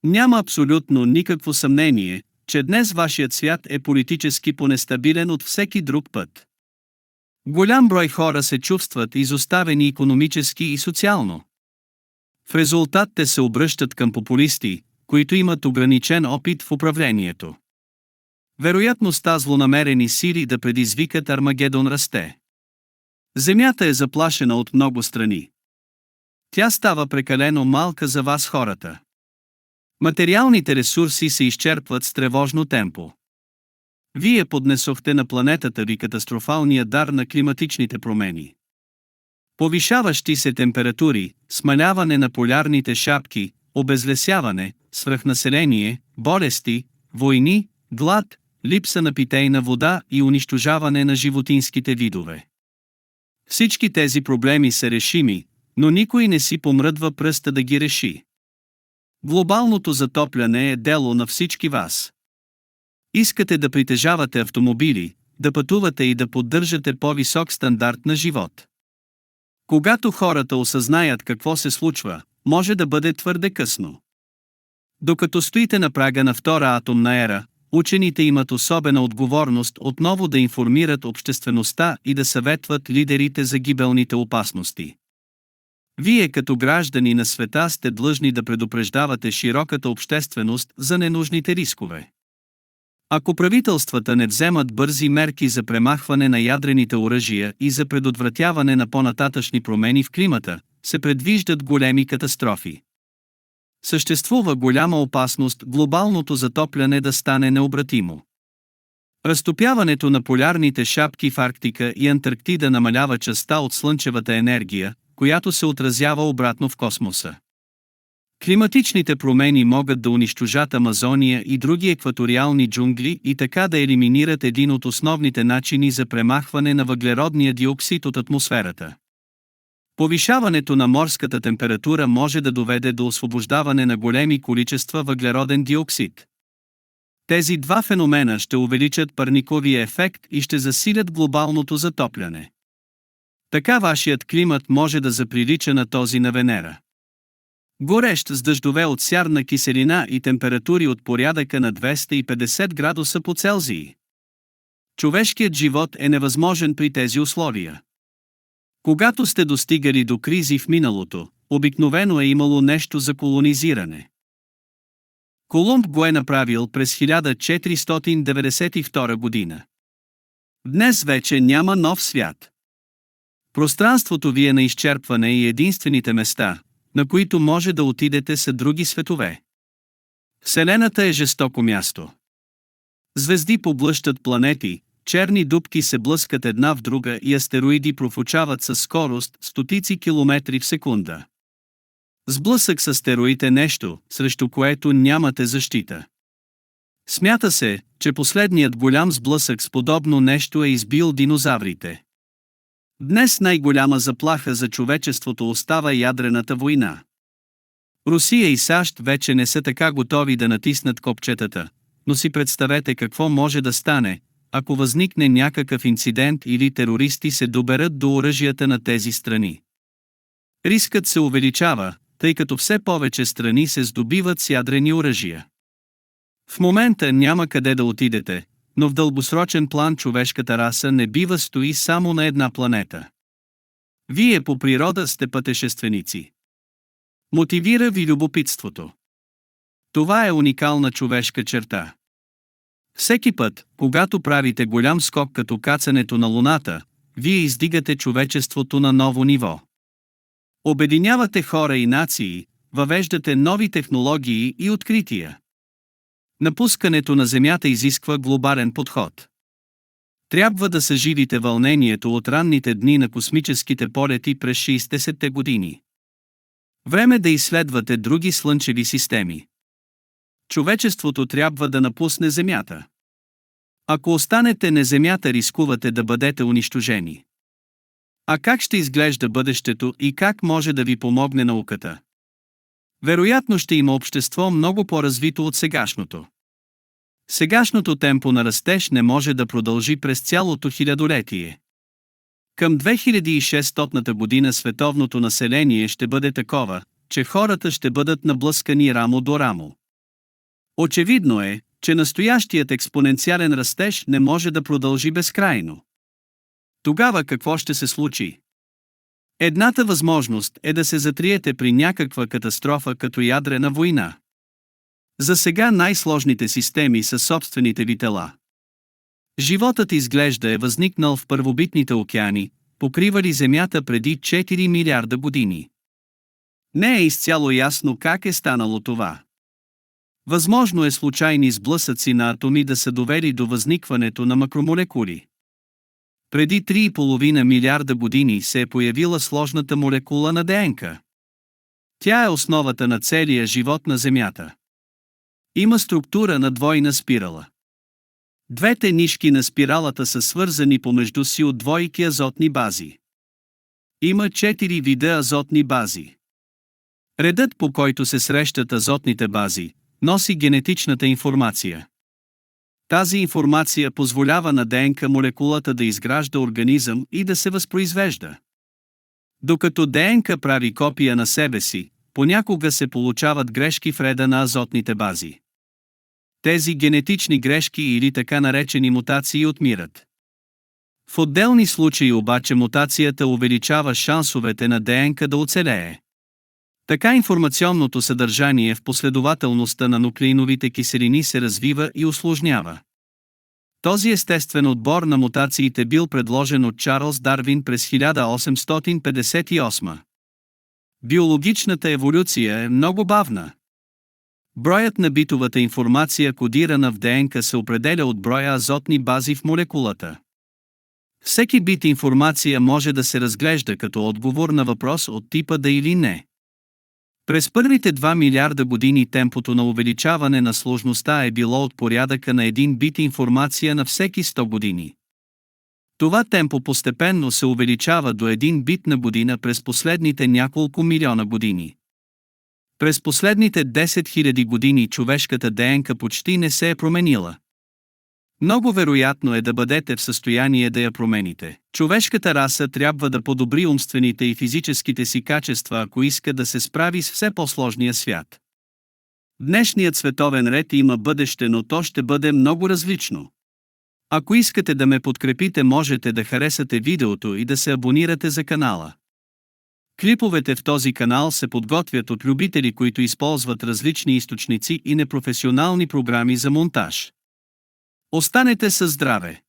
Няма абсолютно никакво съмнение, че днес вашият свят е политически понестабилен от всеки друг път. Голям брой хора се чувстват изоставени икономически и социално. В резултат те се обръщат към популисти, които имат ограничен опит в управлението. Вероятността злонамерени сили да предизвикат Армагедон расте. Земята е заплашена от много страни. Тя става прекалено малка за вас хората. Материалните ресурси се изчерпват с тревожно темпо. Вие поднесохте на планетата ви катастрофалния дар на климатичните промени. Повишаващи се температури, смаляване на полярните шапки, обезлесяване, свръхнаселение, болести, войни, глад, липса на питейна вода и унищожаване на животинските видове. Всички тези проблеми са решими, но никой не си помръдва пръста да ги реши. Глобалното затопляне е дело на всички вас. Искате да притежавате автомобили, да пътувате и да поддържате по-висок стандарт на живот. Когато хората осъзнаят какво се случва, може да бъде твърде късно. Докато стоите на прага на втора атомна ера, учените имат особена отговорност отново да информират обществеността и да съветват лидерите за гибелните опасности. Вие като граждани на света сте длъжни да предупреждавате широката общественост за ненужните рискове. Ако правителствата не вземат бързи мерки за премахване на ядрените оръжия и за предотвратяване на по-нататъшни промени в климата, се предвиждат големи катастрофи. Съществува голяма опасност глобалното затопляне да стане необратимо. Разтопяването на полярните шапки в Арктика и Антарктида намалява частта от слънчевата енергия, която се отразява обратно в космоса. Климатичните промени могат да унищожат Амазония и други екваториални джунгли и така да елиминират един от основните начини за премахване на въглеродния диоксид от атмосферата. Повишаването на морската температура може да доведе до освобождаване на големи количества въглероден диоксид. Тези два феномена ще увеличат парниковия ефект и ще засилят глобалното затопляне. Така вашият климат може да заприлича на този на Венера. Горещ с дъждове от сярна киселина и температури от порядъка на 250 градуса по Целзий. Човешкият живот е невъзможен при тези условия. Когато сте достигали до кризи в миналото, обикновено е имало нещо за колонизиране. Колумб го е направил през 1492 година. Днес вече няма нов свят. Пространството ви е на изчерпване и единствените места, на които може да отидете, са други светове. Вселената е жестоко място. Звезди поблъщат планети, черни дупки се блъскат една в друга и астероиди профучават със скорост стотици километри в секунда. Сблъсък с астероид е нещо, срещу което нямате защита. Смята се, че последният голям сблъсък с подобно нещо е избил динозаврите. Днес най-голяма заплаха за човечеството остава ядрената война. Русия и САЩ вече не са така готови да натиснат копчетата, но си представете какво може да стане, ако възникне някакъв инцидент или терористи се доберат до оръжията на тези страни. Рискът се увеличава, тъй като все повече страни се здобиват с ядрени оръжия. В момента няма къде да отидете, но в дългосрочен план човешката раса не бива стои само на една планета. Вие по природа сте пътешественици. Мотивира ви любопитството. Това е уникална човешка черта. Всеки път, когато правите голям скок като кацането на Луната, вие издигате човечеството на ново ниво. Обединявате хора и нации, въвеждате нови технологии и открития. Напускането на Земята изисква глобален подход. Трябва да съживите вълнението от ранните дни на космическите полети през 60-те години. Време да изследвате други слънчеви системи. Човечеството трябва да напусне Земята. Ако останете на Земята, рискувате да бъдете унищожени. А как ще изглежда бъдещето и как може да ви помогне науката? Вероятно ще има общество много по-развито от сегашното. Сегашното темпо на растеж не може да продължи през цялото хилядолетие. Към 2600 година световното население ще бъде такова, че хората ще бъдат наблъскани рамо до рамо. Очевидно е, че настоящият експоненциален растеж не може да продължи безкрайно. Тогава какво ще се случи? Едната възможност е да се затриете при някаква катастрофа като ядрена война. За сега най-сложните системи са собствените ви тела. Животът изглежда е възникнал в първобитните океани, покривали Земята преди 4 милиарда години. Не е изцяло ясно как е станало това. Възможно е случайни сблъсъци на атоми да са довели до възникването на макромолекули. Преди 3,5 милиарда години се е появила сложната молекула на ДНК. Тя е основата на целия живот на Земята. Има структура на двойна спирала. Двете нишки на спиралата са свързани помежду си от двойки азотни бази. Има 4 вида азотни бази. Редът, по който се срещат азотните бази, носи генетичната информация. Тази информация позволява на ДНК молекулата да изгражда организъм и да се възпроизвежда. Докато ДНК прави копия на себе си, понякога се получават грешки в реда на азотните бази. Тези генетични грешки или така наречени мутации отмират. В отделни случаи обаче мутацията увеличава шансовете на ДНК да оцелее. Така информационното съдържание в последователността на нуклеиновите киселини се развива и усложнява. Този естествен отбор на мутациите бил предложен от Чарлз Дарвин през 1858. Биологичната еволюция е много бавна. Броят на битовата информация, кодирана в ДНК, се определя от броя азотни бази в молекулата. Всеки бит информация може да се разглежда като отговор на въпрос от типа да или не. През първите 2 милиарда години темпото на увеличаване на сложността е било от порядъка на 1 бит информация на всеки 100 години. Това темпо постепенно се увеличава до 1 бит на година през последните няколко милиона години. През последните 10 000 години човешката ДНК почти не се е променила. Много вероятно е да бъдете в състояние да я промените. Човешката раса трябва да подобри умствените и физическите си качества, ако иска да се справи с все по-сложния свят. Днешният световен ред има бъдеще, но то ще бъде много различно. Ако искате да ме подкрепите, можете да харесате видеото и да се абонирате за канала. Клиповете в този канал се подготвят от любители, които използват различни източници и непрофесионални програми за монтаж. Останете със здраве!